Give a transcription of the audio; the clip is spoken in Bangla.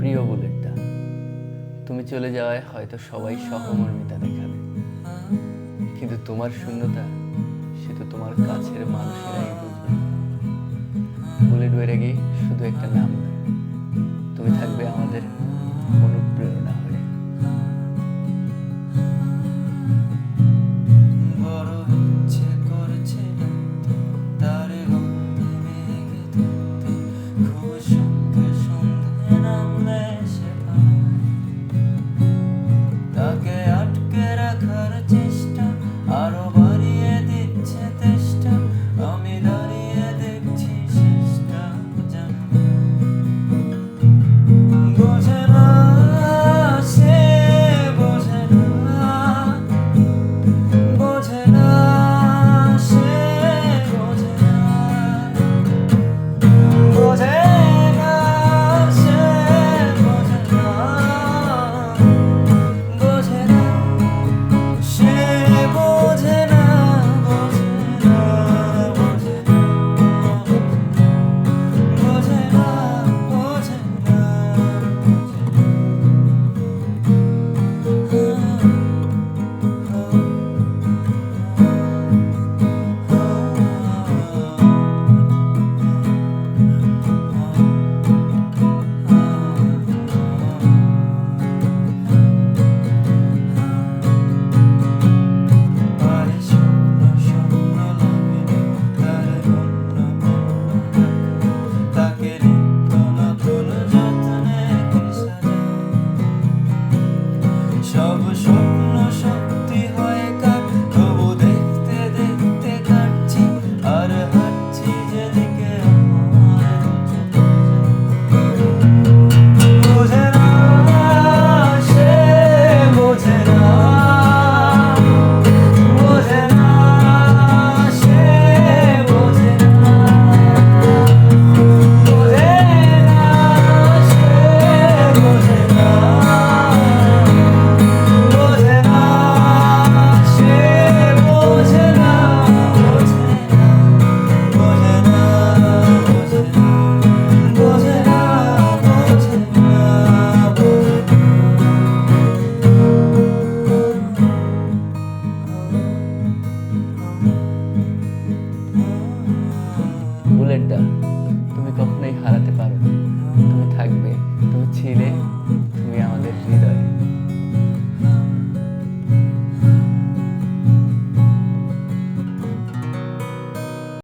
প্রিয় বুলেটটা, তুমি চলে যাওয়ায় হয়তো সবাই সহমর্মিতা দেখাবে, কিন্তু তোমার শূন্যতা সে তো তোমার কাছের মানুষেরাই বুঝবে। বুলেট বৈরাগী শুধু একটা নাম নয়, তুমি থাকবে আমাদের অনুপ্রেরণা হয়ে। বড় ইচ্ছে করছে তার গন্ধে মেঘে ধরতে, খুব সন্ধে সন্ধে নামলে সে পায়। তাকে আটকে রাখার চেষ্টা আরো বাড়িয়ে দিচ্ছে তেষ্টা, আমি দাঁড়িয়ে দেখছি শেষটা যেন বোঝে না, সে বোঝে না, বোঝে না, সে বোঝে না, বোঝে না, সে বোঝে না, বোঝে না, সে বোঝে না, বোঝে না, বোঝে না, বোঝে না, বোঝে না, আরে স্বপ্ন স্বপ্ন লাগে তার অন্য অন্য তাকে নিত্য নতুন যত্নে সাজায়। সব স্বপ্ন সত্যি হয় কার, তবু দেখতে দেখতে কাটছি আর হাঁটছি যেদিকে আমার বোঝে না, সে বোঝে না, বোঝে না, সে বোঝে না, বোঝে না, সে বোঝে না, বোঝে না, সে বোঝে না, বোঝে না, বোঝে না, বোঝে না, বোঝে না, বুলেটটা